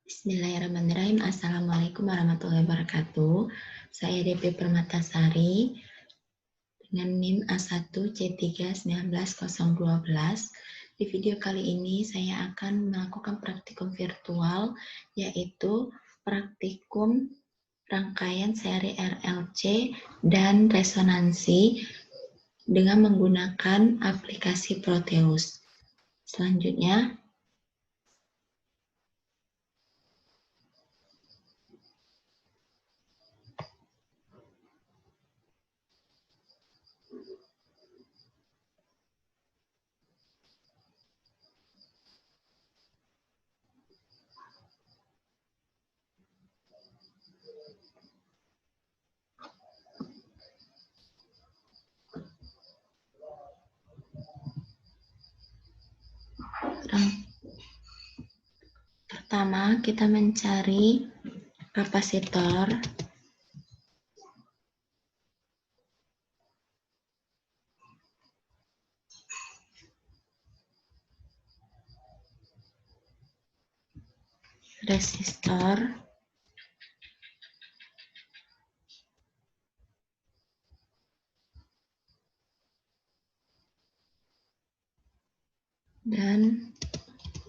Bismillahirrahmanirrahim. Assalamualaikum warahmatullahi wabarakatuh. Saya DP Permatasari dengan NIM A1C3190012. Di video kali ini saya akan melakukan praktikum virtual, yaitu praktikum rangkaian seri RLC dan resonansi dengan menggunakan aplikasi Proteus. Selanjutnya, pertama kita mencari kapasitor, resistor, dan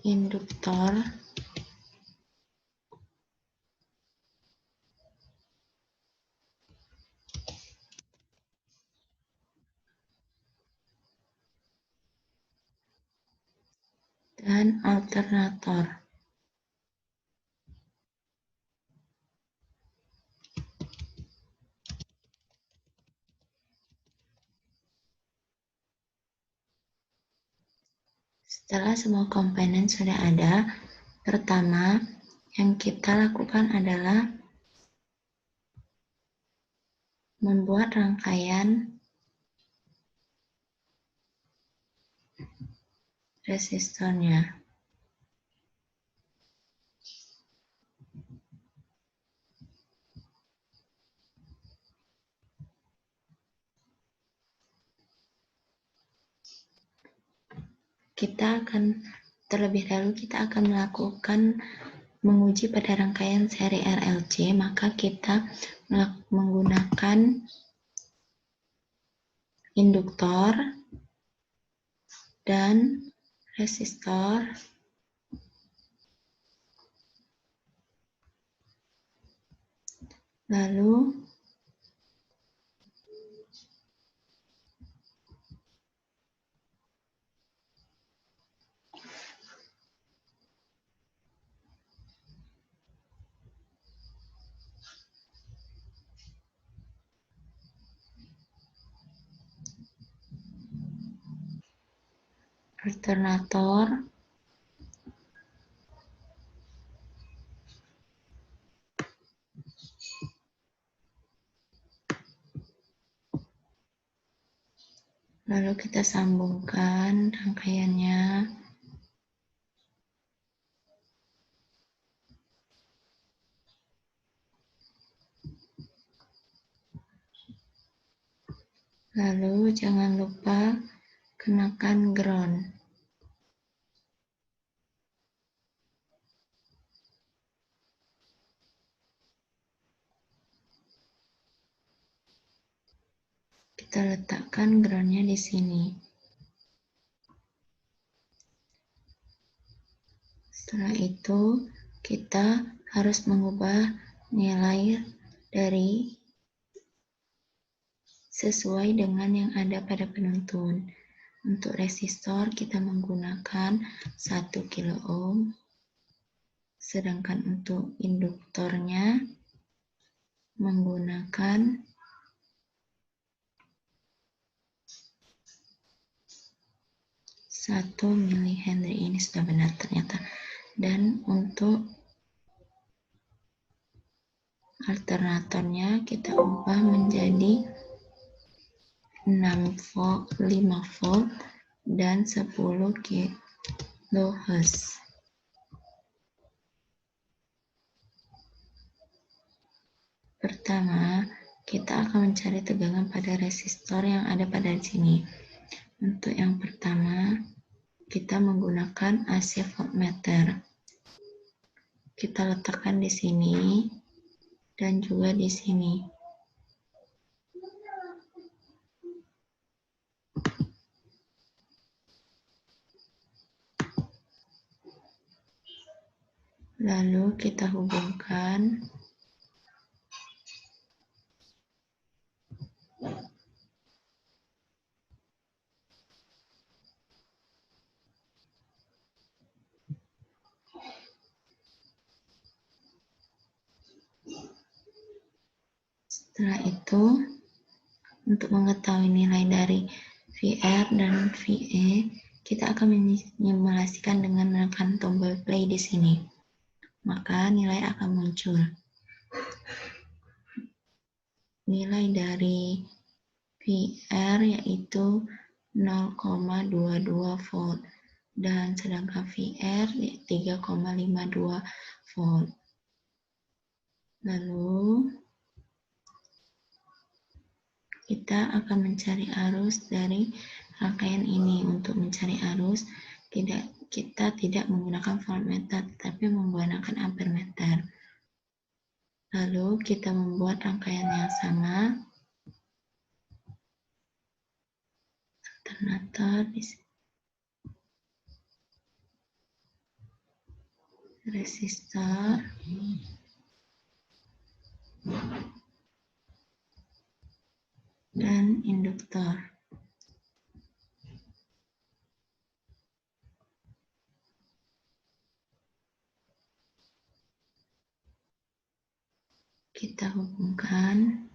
induktor. Dan alternator. Setelah semua komponen sudah ada, pertama yang kita lakukan adalah membuat rangkaian resistornya. Terlebih dahulu kita akan menguji pada rangkaian seri RLC, maka kita menggunakan induktor dan resistor, lalu alternator, lalu kita sambungkan rangkaiannya. Lalu jangan lupa kenakan ground. Kita letakkan groundnya di sini. Setelah itu, kita harus mengubah nilai dari sesuai dengan yang ada pada penuntun. Untuk resistor kita menggunakan 1 kilo ohm, sedangkan untuk induktornya menggunakan 1 milihenry. Ini sudah benar ternyata. Dan untuk alternatornya kita ubah menjadi 5 volt dan 10 kHz. Pertama, kita akan mencari tegangan pada resistor yang ada pada sini. Untuk yang pertama, kita menggunakan AC voltmeter. kita letakkan di sini dan juga di sini. Lalu kita hubungkan setelah itu, untuk mengetahui nilai dari VR dan VE, kita akan menyimulasikan dengan menekan tombol play di sini. Maka nilai akan muncul. Nilai dari VR yaitu 0,22 volt dan sedangkan VR 3,52 volt. Lalu kita akan mencari arus dari rangkaian ini. Untuk mencari arus, kita tidak menggunakan voltmeter, tetapi menggunakan ampermeter. Lalu kita membuat rangkaian yang sama. Alternator, resistor, dan induktor. Kita hubungkan.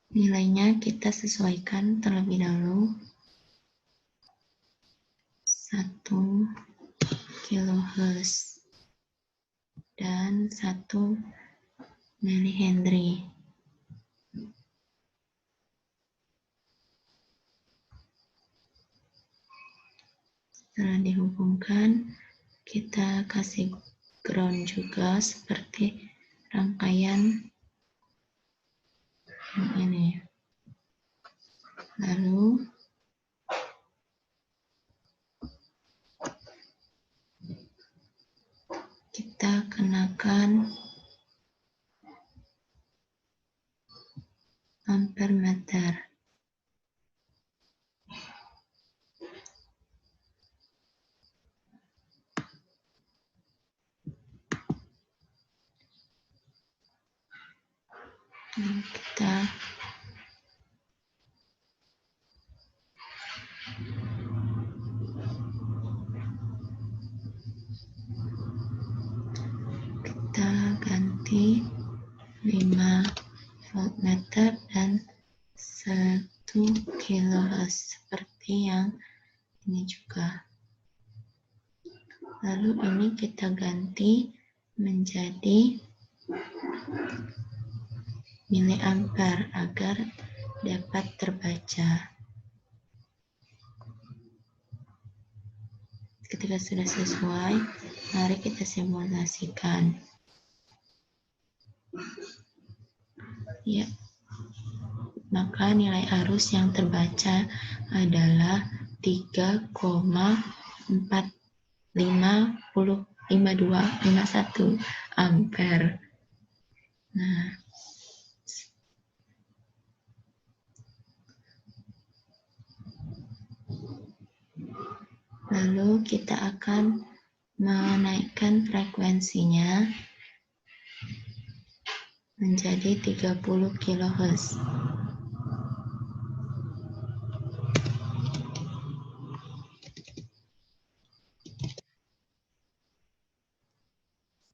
Nilainya kita sesuaikan terlebih dahulu. 1 kHz dan 1 mH. Setelah dihubungkan, kita kasih ground juga seperti rangkaian ini. Lalu kita kenakan ampermeter. Kita ganti 5 voltmeter dan 1 kHz seperti yang ini juga. Lalu ini kita ganti menjadi miliampere agar dapat terbaca. Ketika sudah sesuai, mari kita simulasikan. Ya, maka nilai arus yang terbaca adalah 3,45251 ampere. Nah, lalu kita akan menaikkan frekuensinya menjadi 30 kHz.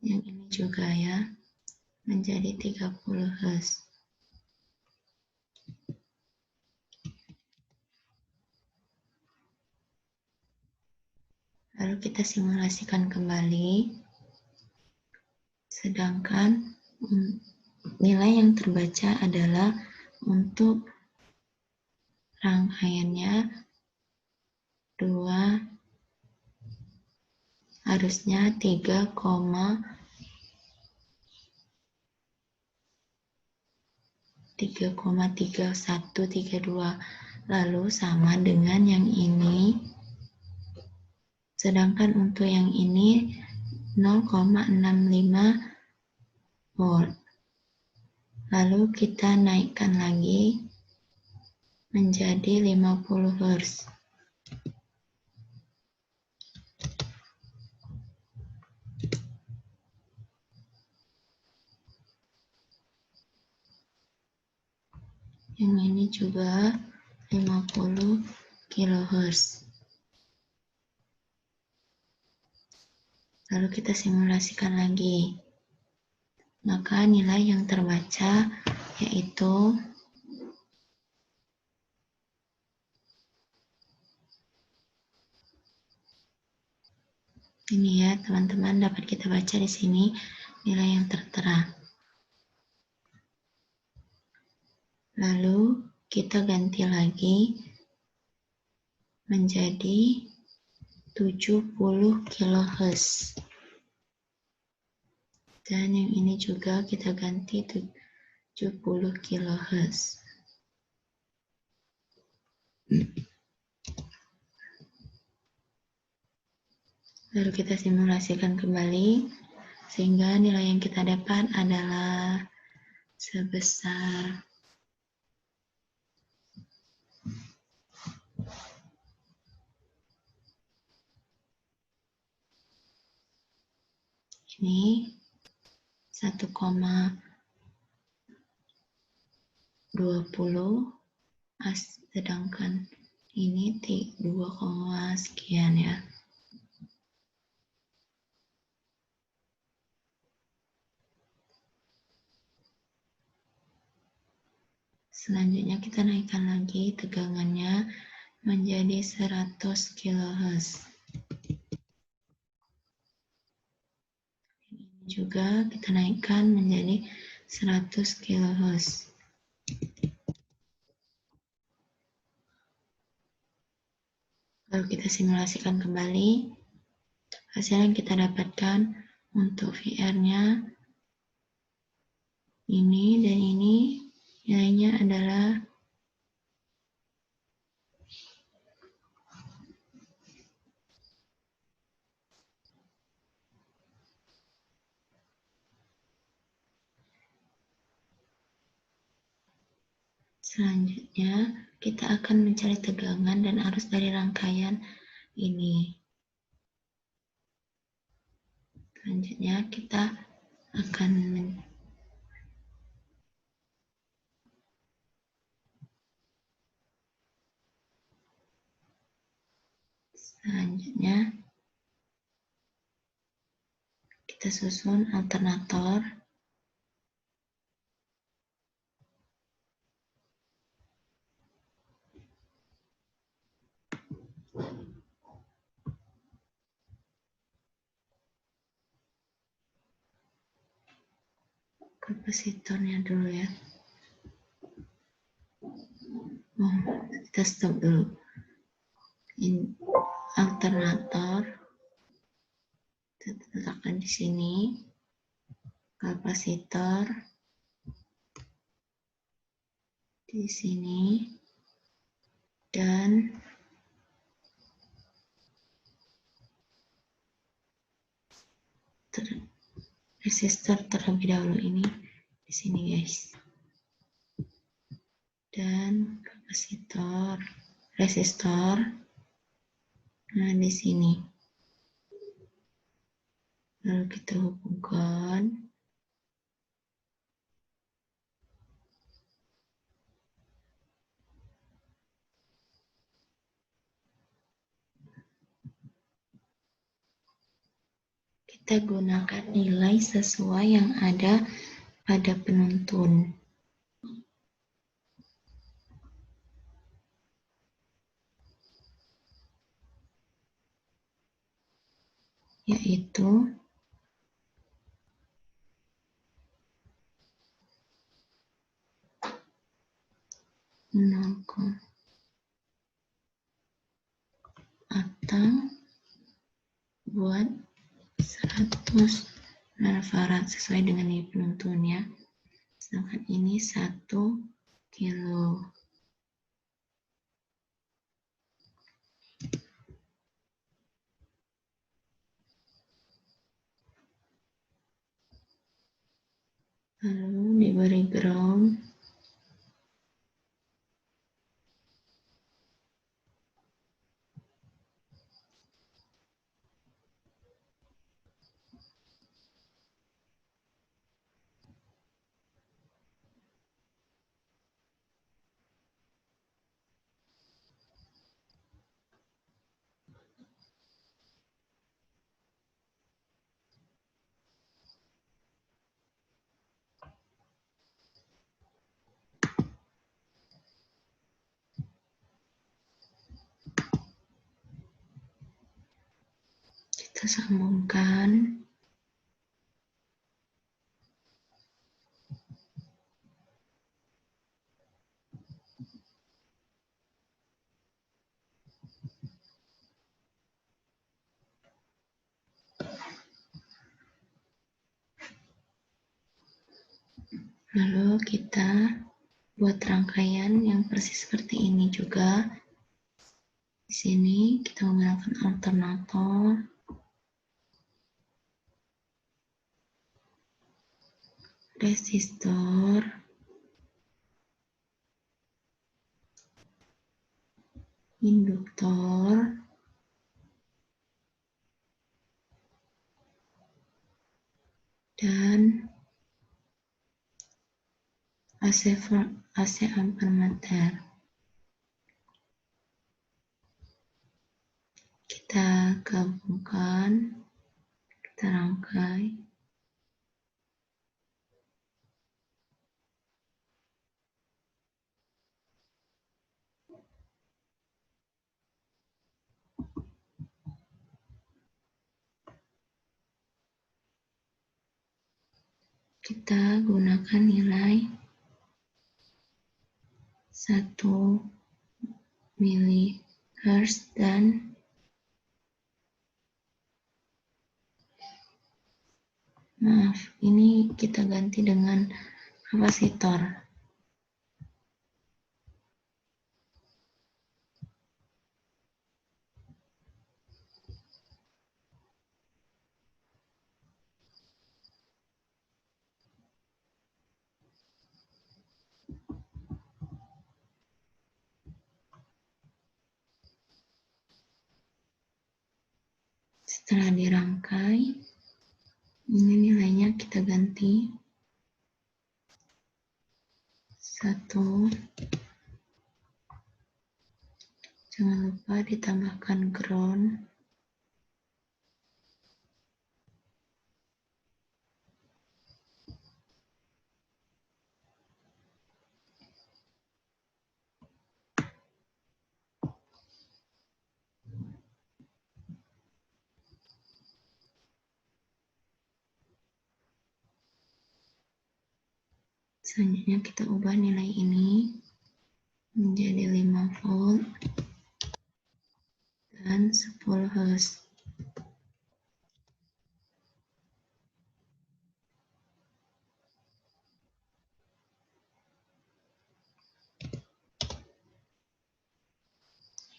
Yang ini juga ya, menjadi 30 Hz. Lalu kita simulasikan kembali. Sedangkan nilai yang terbaca adalah untuk rangkaiannya 2, harusnya 3,452 3,3132. Lalu sama dengan yang ini, sedangkan untuk yang ini 0,65 volt. Lalu kita naikkan lagi menjadi 50 Hz. Yang ini juga 50 kHz. Lalu kita simulasikan lagi. Maka nilai yang terbaca yaitu ini ya, teman-teman, dapat kita baca di sini nilai yang tertera. Lalu kita ganti lagi menjadi 70 kHz. Dan yang ini juga kita ganti 70 kHz. Lalu kita simulasikan kembali, sehingga nilai yang kita dapat adalah sebesar ini 1,20, sedangkan ini 2, sekian ya. Selanjutnya kita naikkan lagi tegangannya menjadi 100 kHz. Ini juga kita naikkan menjadi 100 kHz. Lalu kita simulasikan kembali. Hasil yang kita dapatkan untuk VR-nya ini dan ini nilainya adalah selanjutnya kita akan mencari tegangan dan arus dari rangkaian ini. Selanjutnya kita akan kita susun alternator. Kapasitornya dulu ya. Kita stop dulu. Alternator kita letakkan di sini, kapasitor di sini, dan resistor terlebih dahulu ini di sini guys, dan kapasitor, resistor, nah di sini. Lalu kita hubungkan. Kita gunakan nilai sesuai yang ada pada penuntun. Yaitu atau buat 100 mF sesuai dengan nilai penuntun ya. sedangkan ini 1 kilo. Lalu diberi ground. Kita sambungkan. Lalu kita buat rangkaian yang persis seperti ini juga. Di sini kita menggunakan alternator, resistor, induktor, dan AC ampermeter. Kita gabungkan, kita rangkai. Kita gunakan nilai 1 mHz dan ini kita ganti dengan kapasitor. Setelah dirangkai, ini nilainya kita ganti 1. Jangan lupa ditambahkan ground. Selanjutnya kita ubah nilai ini menjadi 5 volt dan 10 Hz.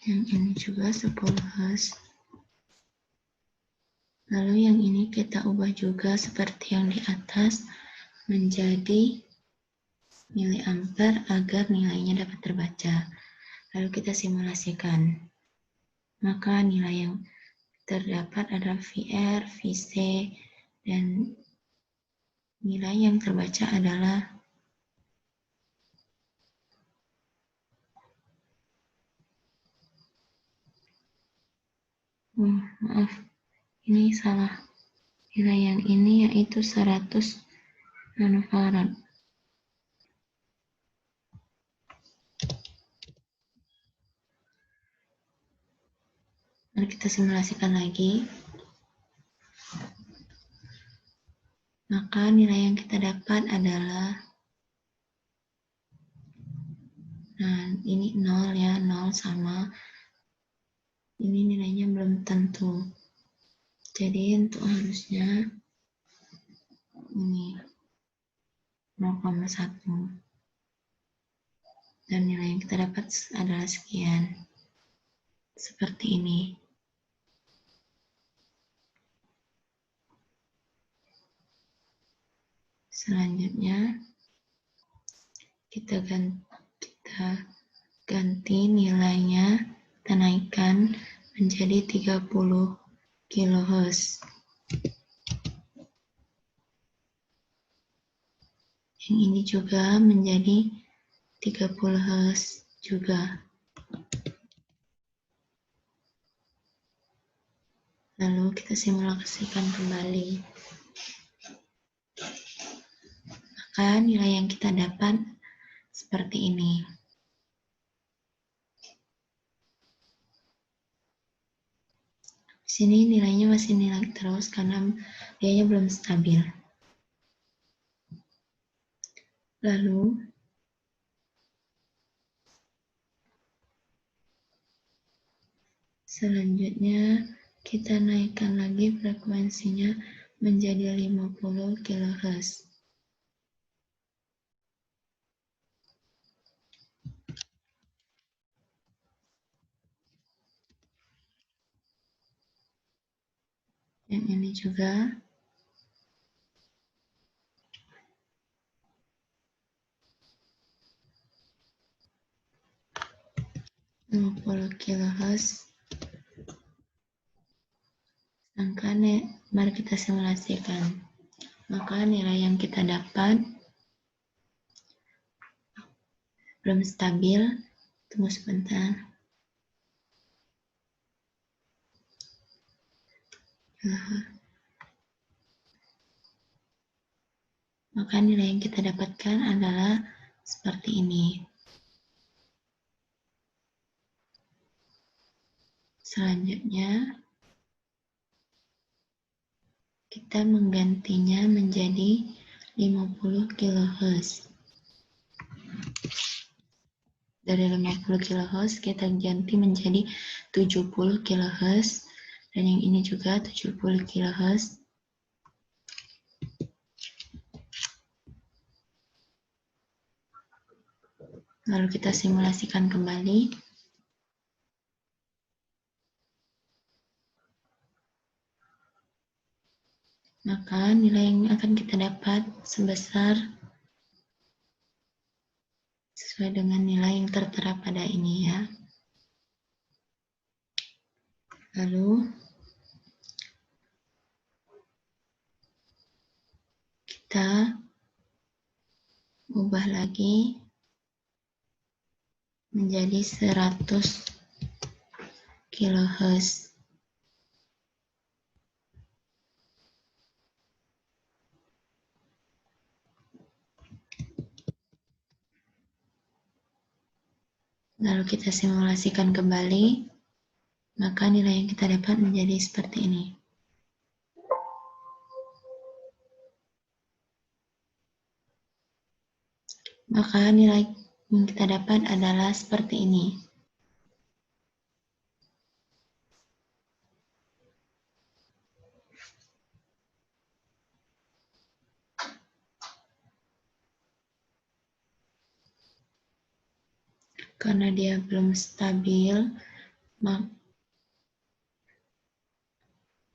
Yang ini juga 10 Hz. Lalu yang ini kita ubah juga seperti yang di atas menjadi miliampere agar nilainya dapat terbaca. Lalu kita simulasikan. Maka nilai yang terdapat adalah VR, VC, dan nilai yang terbaca adalah maaf, ini salah. Nilai yang ini yaitu 100 nanofarad. Mari kita simulasikan lagi. Maka nilai yang kita dapat adalah, nah ini 0 ya, 0 sama. Ini nilainya belum tentu. Jadi untuk harusnya ini 0,1. Dan nilai yang kita dapat adalah sekian. Seperti ini. Selanjutnya, kita ganti nilainya, kita naikkan menjadi 30 kHz. Yang ini juga menjadi 30 Hz juga. Lalu kita simulasikan kembali. Maka nilai yang kita dapat seperti ini. Di sini nilainya masih naik terus karena dia belum stabil. Lalu selanjutnya kita naikkan lagi frekuensinya menjadi 50 kHz. Yang ini juga. Puluh kHz. Sedangkan mari kita simulasikan. Maka nilai yang kita dapat belum stabil. Tunggu sebentar. Maka nilai yang kita dapatkan adalah seperti ini. Selanjutnya, kita menggantinya menjadi 50 kHz. Dari 50 kHz kita ganti menjadi 70 kHz. Dan yang ini juga 70 kHz. Lalu kita simulasikan kembali. Maka nilai yang akan kita dapat sebesar sesuai dengan nilai yang tertera pada ini ya. Lalu kita ubah lagi menjadi 100 kHz. Lalu kita simulasikan kembali, maka nilai yang kita dapat menjadi seperti ini. Maka nilai yang kita dapat adalah seperti ini. Karena dia belum stabil,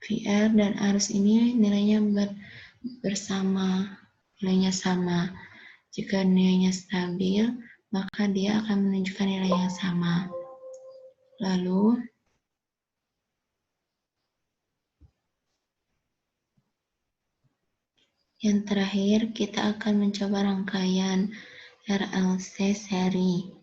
VR dan arus ini nilainya bersama, nilainya sama. Jika nilainya stabil, maka dia akan menunjukkan nilai yang sama. Lalu, yang terakhir, kita akan mencoba rangkaian RLC seri.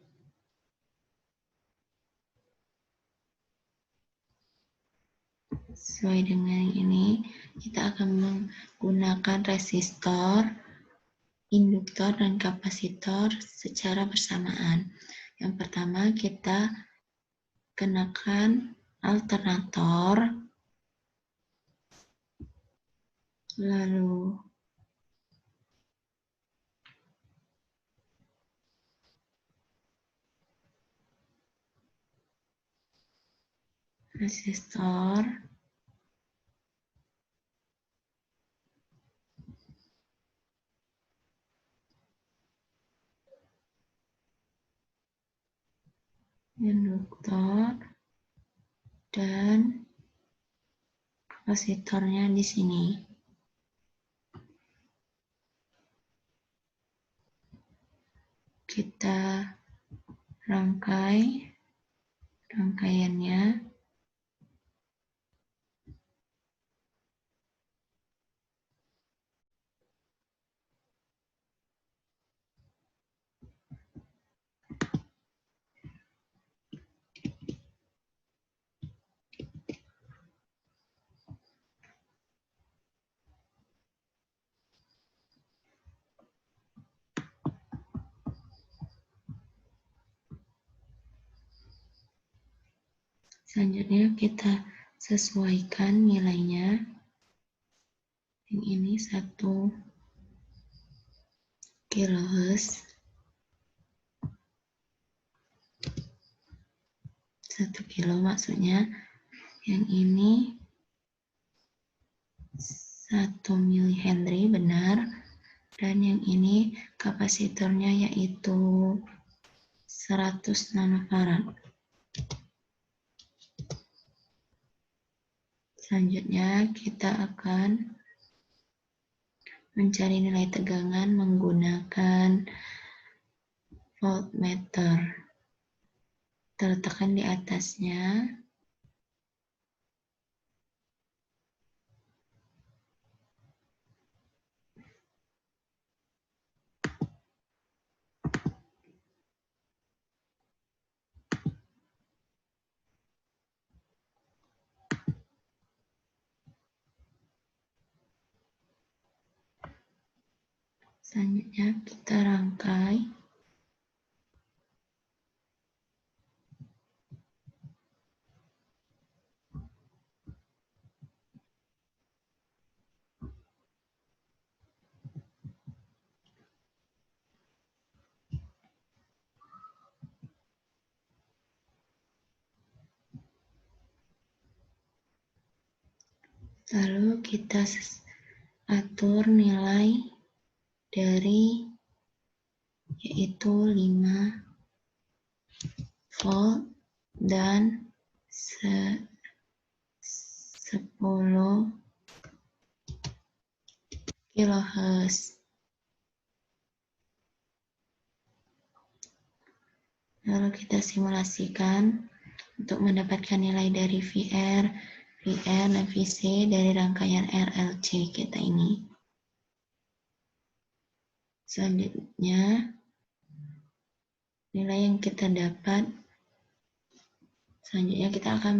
Sesuai dengan ini, kita akan menggunakan resistor, induktor, dan kapasitor secara bersamaan. Yang pertama, kita kenakan alternator, lalu resistor, induktor, dan kapasitornya di sini. Kita rangkaiannya. Selanjutnya kita sesuaikan nilainya. Yang ini 1 kHz, 1 kilo maksudnya. Yang ini 1 mH, benar. Dan yang ini kapasitornya yaitu 100 nanofarad. Selanjutnya kita akan mencari nilai tegangan menggunakan voltmeter. Terletakkan di atasnya. Selanjutnya kita rangkai. Lalu kita atur nilai dari yaitu 5 volt dan 10 kHz. Lalu kita simulasikan untuk mendapatkan nilai dari VR, dan VC dari rangkaian RLC kita ini. Selanjutnya, nilai yang kita dapat, selanjutnya kita akan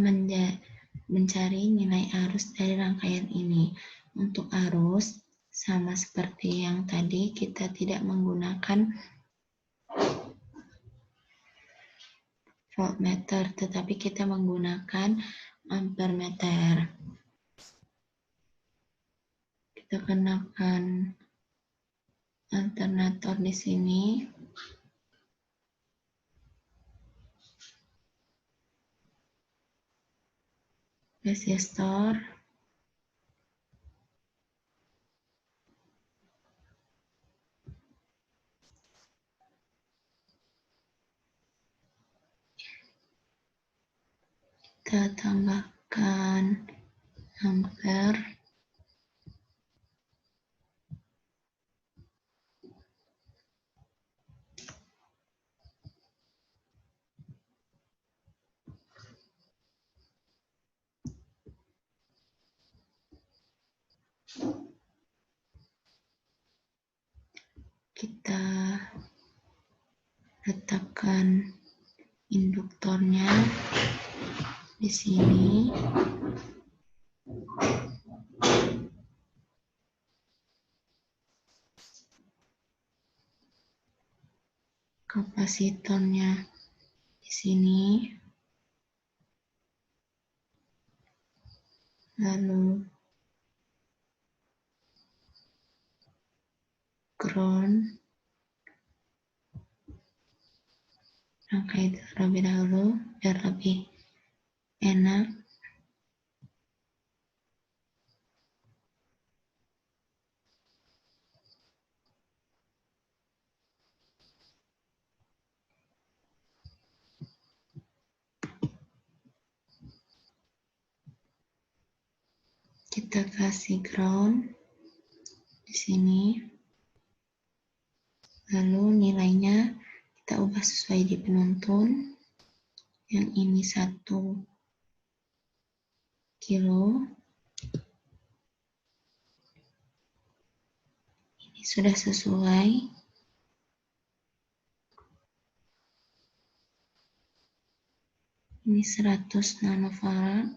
mencari nilai arus dari rangkaian ini. Untuk arus, sama seperti yang tadi, kita tidak menggunakan voltmeter, tetapi kita menggunakan ampermeter. Kita kenakan alternator di sini. Resistor. Kita tambahkan ampere. Kita letakkan induktornya di sini. Kapasitornya di sini. Lalu ground. Rangkai terlebih dahulu biar lebih enak. kita kasih ground di sini. Lalu nilainya kita ubah sesuai di penuntun. Yang ini 1 kilo. Ini sudah sesuai. Ini 100 nanofarad.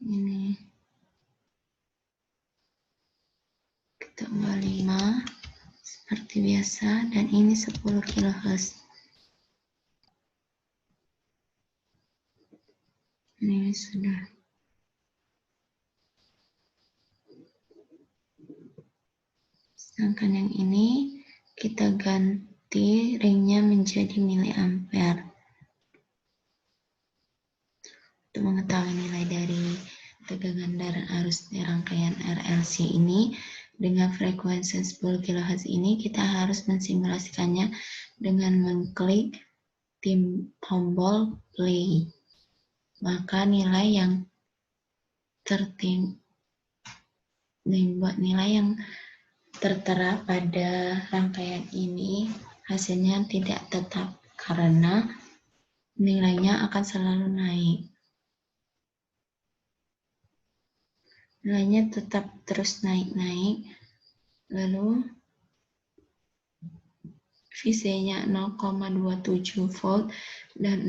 Ini kita ubah 5 seperti biasa, dan ini 10 kHz. Ini sudah. Sedangkan yang ini kita ganti ringnya menjadi miliampere. Untuk mengetahui nilai dari tegangan dan arus di rangkaian RLC ini dengan frekuensi 10 kHz ini, kita harus mensimulasikannya dengan mengklik tombol play. Maka nilai yang tertera pada rangkaian ini hasilnya tidak tetap karena nilainya akan selalu naik. Nilainya tetap terus naik-naik, lalu VC-nya 0,27 volt dan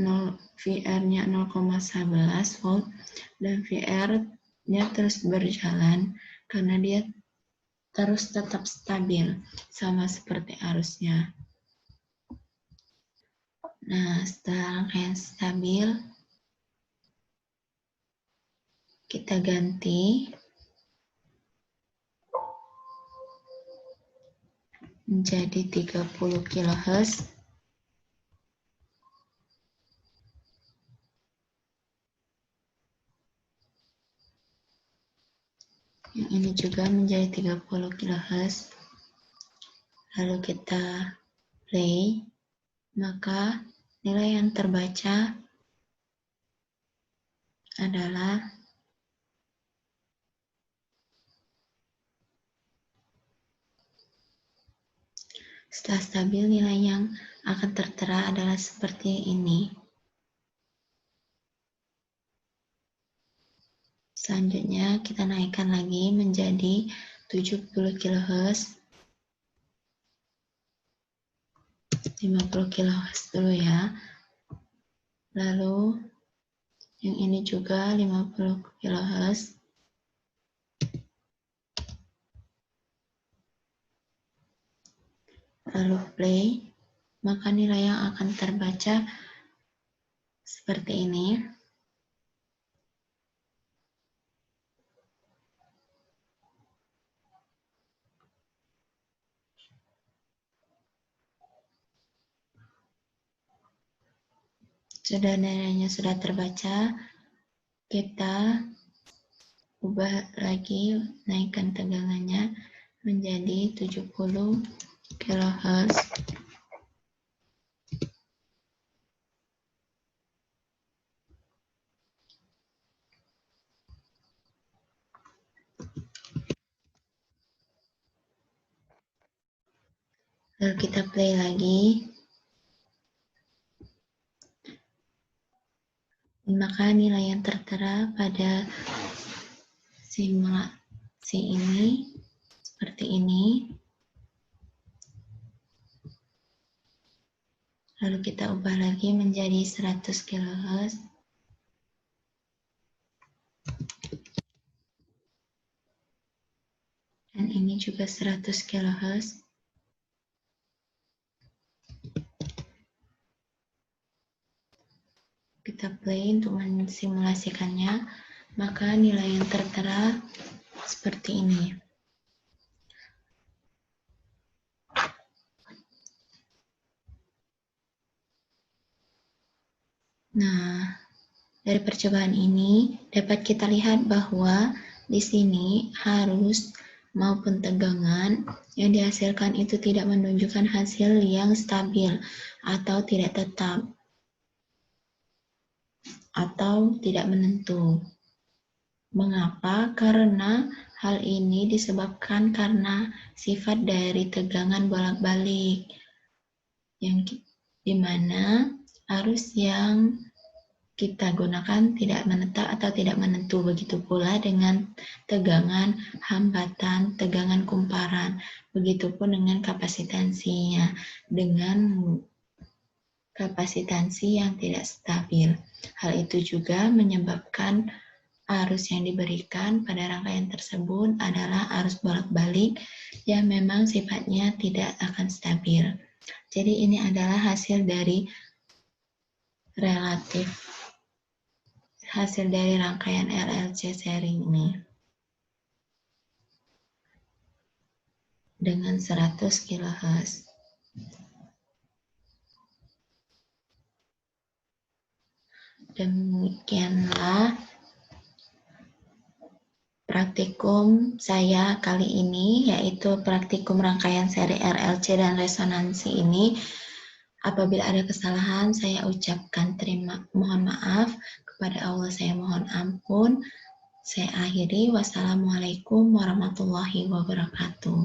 VR-nya 0,11 volt, dan VR-nya terus berjalan karena dia terus tetap stabil sama seperti arusnya. Nah, setelah rangkaian stabil, kita ganti menjadi 30 kHz. Yang ini juga menjadi 30 kHz. Lalu kita play, maka nilai yang terbaca adalah setelah stabil, nilai yang akan tertera adalah seperti ini. Selanjutnya kita naikkan lagi menjadi 70 kHz. 50 kHz dulu ya. Lalu yang ini juga 50 kHz. Lalu play, maka nilai yang akan terbaca seperti ini. Sudah nilainya sudah terbaca, kita ubah lagi, naikkan tegangannya menjadi 70 kHz. Lalu kita play lagi. Maka nilai yang tertera pada simulasi ini seperti ini. Lalu kita ubah lagi menjadi 100 kHz. Dan ini juga 100 kHz. Kita play untuk mensimulasikannya, maka nilai yang tertera seperti ini. Nah, dari percobaan ini dapat kita lihat bahwa di sini harus maupun tegangan yang dihasilkan itu tidak menunjukkan hasil yang stabil atau tidak tetap atau tidak menentu. Mengapa? Karena hal ini disebabkan karena sifat dari tegangan bolak-balik yang dimana arus yang kita gunakan tidak menetap atau tidak menentu. Begitu pula dengan tegangan hambatan, tegangan kumparan. Begitupun dengan kapasitansinya, dengan kapasitansi yang tidak stabil. Hal itu juga menyebabkan arus yang diberikan pada rangkaian tersebut adalah arus bolak-balik yang memang sifatnya tidak akan stabil. Jadi ini adalah hasil dari rangkaian RLC seri ini dengan 100 kHz. Demikianlah praktikum saya kali ini, yaitu praktikum rangkaian seri RLC dan resonansi ini. Apabila ada kesalahan, saya ucapkan mohon maaf. Kepada Allah saya mohon ampun. Saya akhiri. Wassalamualaikum warahmatullahi wabarakatuh.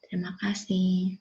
Terima kasih.